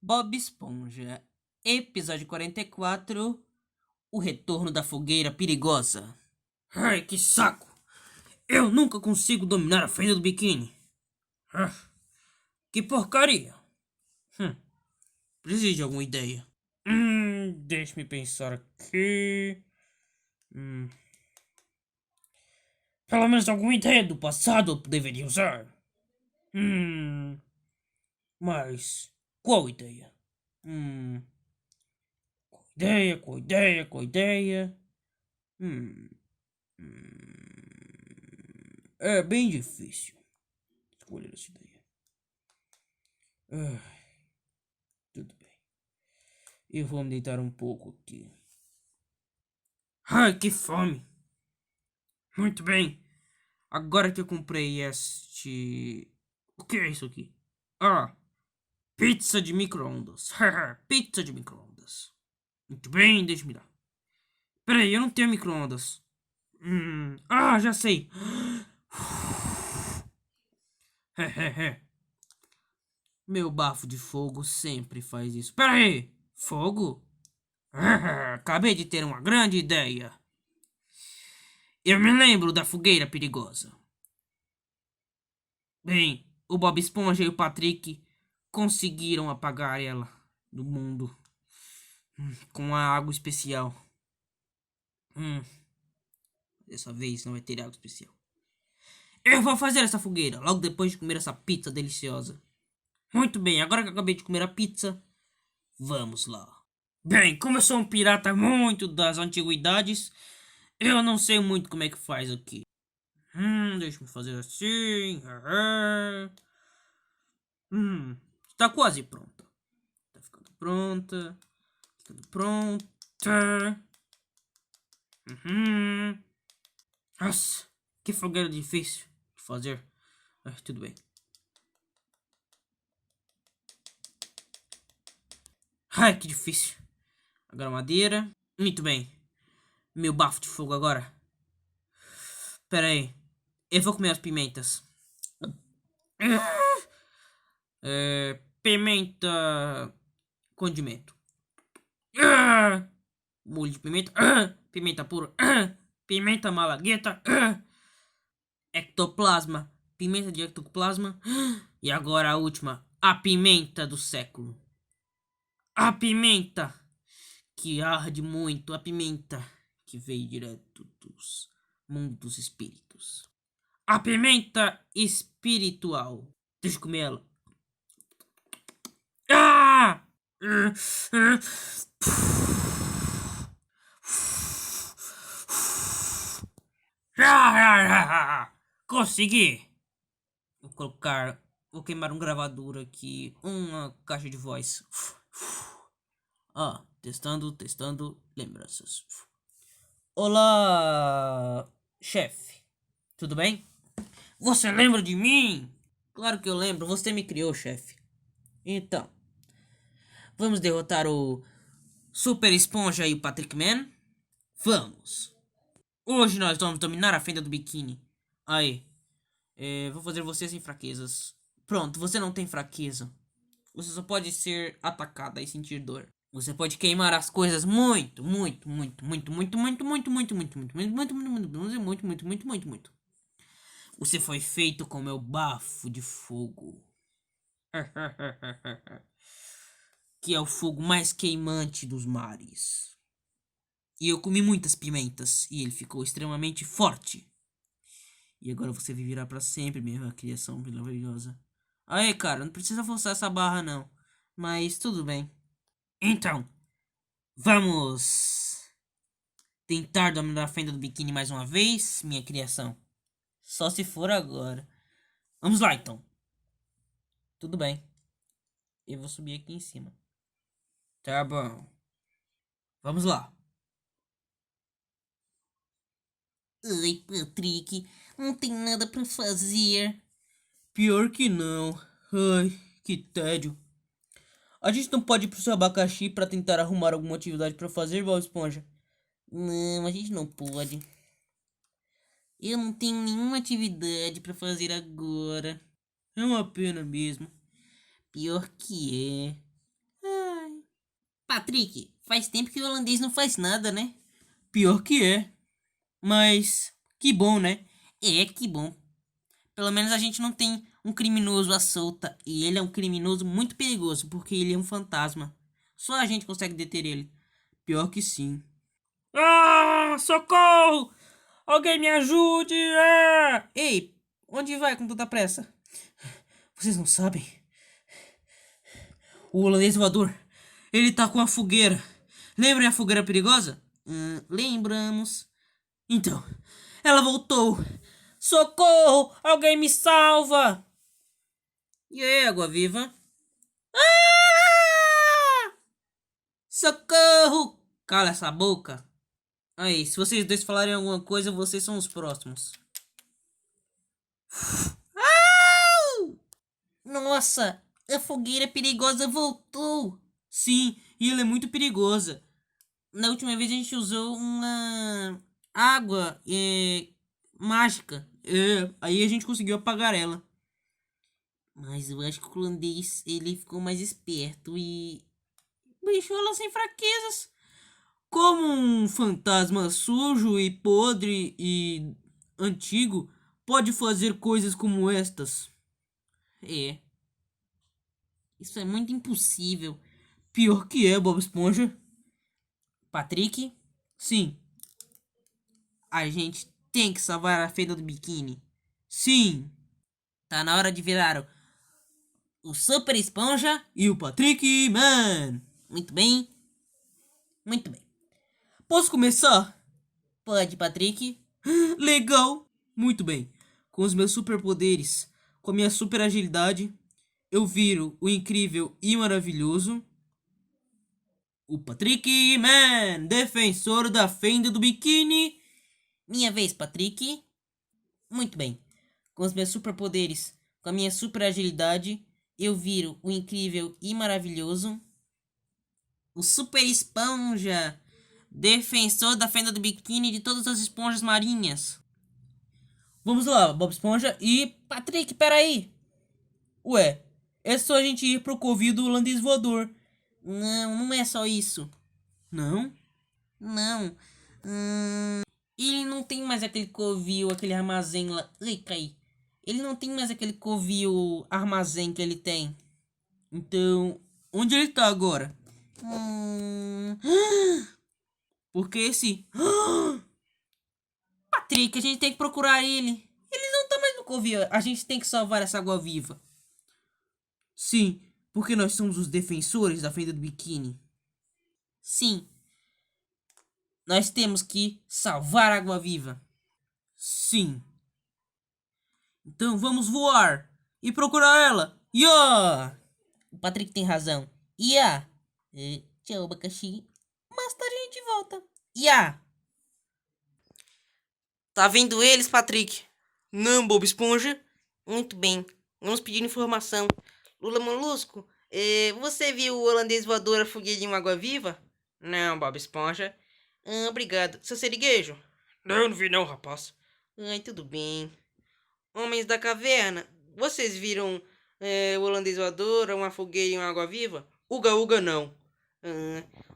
Bob Esponja, episódio 44, o retorno da fogueira perigosa. Ai, que saco! Eu nunca consigo dominar a fenda do biquíni. Ah, que porcaria! Hum, Preciso de alguma ideia. Deixe-me pensar aqui. Hum, Pelo menos alguma ideia do passado eu deveria usar. Hum, mas qual ideia? Qual ideia? Hum, É bem difícil escolher essa ideia. Ah, tudo bem. Eu vou me deitar um pouco aqui. Ai, que fome! Muito bem. Agora que eu comprei este. O que é isso aqui? Ah, pizza de micro-ondas. Pizza de micro-ondas. Muito bem, deixa-me dar. Peraí, eu não tenho micro-ondas. Já sei. Meu bafo de fogo sempre faz isso. Peraí! Fogo? Acabei de ter uma grande ideia. Eu me lembro da fogueira perigosa. Bem, o Bob Esponja e o Patrick conseguiram apagar ela do mundo com a água especial. Dessa vez não vai ter água especial. Eu vou fazer essa fogueira logo depois de comer essa pizza deliciosa. Muito bem, agora que eu acabei de comer a pizza, vamos lá. Bem, como eu sou um pirata muito das antiguidades, eu não sei muito como é que faz aqui. Deixa eu fazer assim. Está quase pronta. Tá ficando pronta. Ficando pronta. Nossa, que fogueira difícil de fazer. Tudo bem. Ai, que difícil. Agora madeira. Muito bem. Meu bafo de fogo agora. Pera aí. Eu vou comer as pimentas. Pimenta. Condimento. Molho de pimenta. Pimenta pura. Pimenta malagueta. Ectoplasma. Pimenta de ectoplasma. E agora a última. A pimenta do século. A pimenta que arde muito. A pimenta que veio direto dos mundos dos espíritos. A pimenta espiritual. Deixa eu comer ela. Ah! Consegui! Vou colocar. Vou queimar um gravador aqui. Uma caixa de voz. Testando, testando. Lembranças. Olá, chefe. Tudo bem? Você lembra de mim? Claro que eu lembro. Você me criou, chefe. Então, vamos derrotar o Super Esponja e o Patrick Man? Vamos! Hoje nós vamos dominar a fenda do biquíni. Aí, vou fazer você sem fraquezas. Pronto, você não tem fraqueza. Você só pode ser atacada e sentir dor. Você pode queimar as coisas muito, muito, muito, muito, muito, muito, muito, muito, muito, muito, muito, muito, muito, muito, muito, muito, muito, muito. Você foi feito com meu bafo de fogo. Que é o fogo mais queimante dos mares. E eu comi muitas pimentas e ele ficou extremamente forte. E agora você viverá para sempre, minha criação maravilhosa. Aí, cara, não precisa forçar essa barra, não. Mas tudo bem. Então, vamos tentar dominar a fenda do biquíni mais uma vez, minha criação. Só se for agora. Vamos lá, então. Tudo bem. Eu vou subir aqui em cima. Tá bom. Vamos lá. Ai, Patrick, não tem nada pra fazer. Pior que não. Ai, que tédio. A gente não pode ir pro seu abacaxi pra tentar arrumar alguma atividade pra fazer, Bob Esponja? Não, a gente não pode. Eu não tenho nenhuma atividade pra fazer agora. É uma pena mesmo. Pior que é. Patrick, faz tempo que o holandês não faz nada, né? Pior que é. Mas que bom, né? É, que bom. Pelo menos a gente não tem um criminoso à solta. E ele é um criminoso muito perigoso, porque ele é um fantasma. Só a gente consegue deter ele. Pior que sim. Ah, socorro! Alguém me ajude! Ah! Ei, onde vai com tanta pressa? Vocês não sabem? O holandês voador, ele tá com a fogueira. Lembram a fogueira perigosa? Lembramos. Então, ela voltou. Socorro! Alguém me salva! E aí, água-viva? Ah! Socorro! Cala essa boca. Aí, se vocês dois falarem alguma coisa, vocês são os próximos. Au! Nossa, a fogueira perigosa voltou. Sim, e ela é muito perigosa. Na última vez a gente usou uma água mágica. Aí a gente conseguiu apagar ela. Mas eu acho que o holandês ele ficou mais esperto e deixou ela sem fraquezas. Como um fantasma sujo e podre e antigo pode fazer coisas como estas? É, isso é muito impossível. Pior que é, Bob Esponja. Patrick? Sim, a gente tem que salvar a fenda do biquíni. Sim, tá na hora de virar o Super Esponja e o Patrick Man. Muito bem, muito bem. Posso começar? Pode, Patrick. Legal. Muito bem. Com os meus superpoderes, com a minha super agilidade, eu viro o incrível e maravilhoso o Patrick Man, defensor da fenda do biquíni. Minha vez, Patrick. Muito bem. Com os meus superpoderes, com a minha super agilidade, eu viro o incrível e maravilhoso o Super Esponja, defensor da fenda do biquíni de todas as esponjas marinhas. Vamos lá, Bob Esponja e Patrick, peraí. Ué, é só a gente ir pro covil do holandês voador. Não, não é só isso. Não? Não. Ele não tem mais aquele covil, aquele armazém lá. Ai, caí. Ele não tem mais aquele covil armazém que ele tem. Então, onde ele tá agora? Porque esse. Patrick, a gente tem que procurar ele. Ele não tá mais no covil. A gente tem que salvar essa água viva. Sim, porque nós somos os defensores da fenda do biquíni. Sim, nós temos que salvar a água viva. Sim. Então vamos voar e procurar ela. Ya! O Patrick tem razão. Ya! Tchau, abacaxi. Mais tarde a gente volta. Ya! Tá vendo eles, Patrick? Não, Bob Esponja. Muito bem. Vamos pedir informação. Lula Molusco, você viu o holandês voador a fogueirinho água-viva? Não, Bob Esponja. Obrigado. Seu seriguejo? Não, não vi não, rapaz. Ai, tudo bem. Homens da caverna, vocês viram o holandês voador, uma fogueira e uma água-viva? Uga Uga não.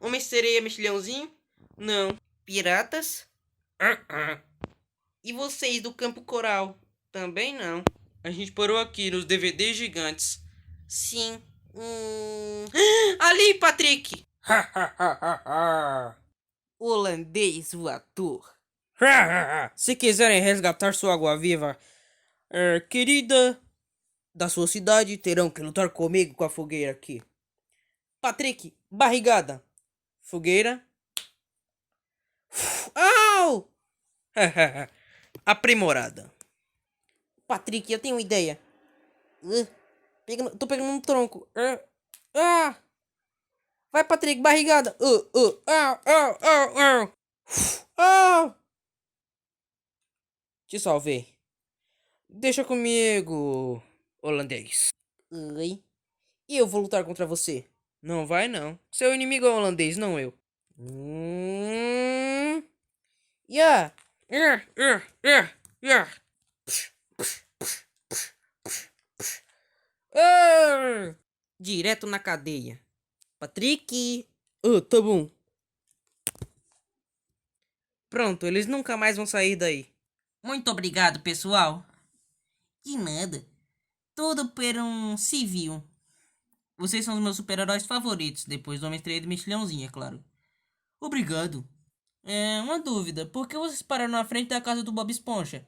Homem sereia mexilhãozinho? Não. Piratas? E vocês do campo coral? Também não. A gente parou aqui nos DVDs gigantes. Sim. Ali, Patrick! Holandês voador. Se quiserem resgatar sua água-viva, querida da sua cidade, terão que lutar comigo com a fogueira aqui. Patrick, barrigada. Fogueira. Au! Aprimorada. Patrick, eu tenho uma ideia. Tô pegando um tronco. Vai, Patrick, barrigada. Au, au, au, au. Au! Te salvei. Deixa comigo, holandês. Oi. E eu vou lutar contra você. Não vai, não. Seu inimigo é o holandês, não eu. Yeah. Yeah. Direto na cadeia. Patrick. Ah, tá bom. Pronto, eles nunca mais vão sair daí. Muito obrigado, pessoal. De nada. Tudo por um civil. Vocês são os meus super-heróis favoritos, depois do Homem-Estranho e do Mexilhãozinho, é claro. Obrigado. É, uma dúvida. Por que vocês pararam na frente da casa do Bob Esponja?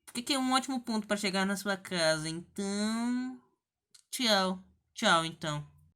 Porque aqui é um ótimo ponto para chegar na sua casa, então... Tchau. Tchau, então.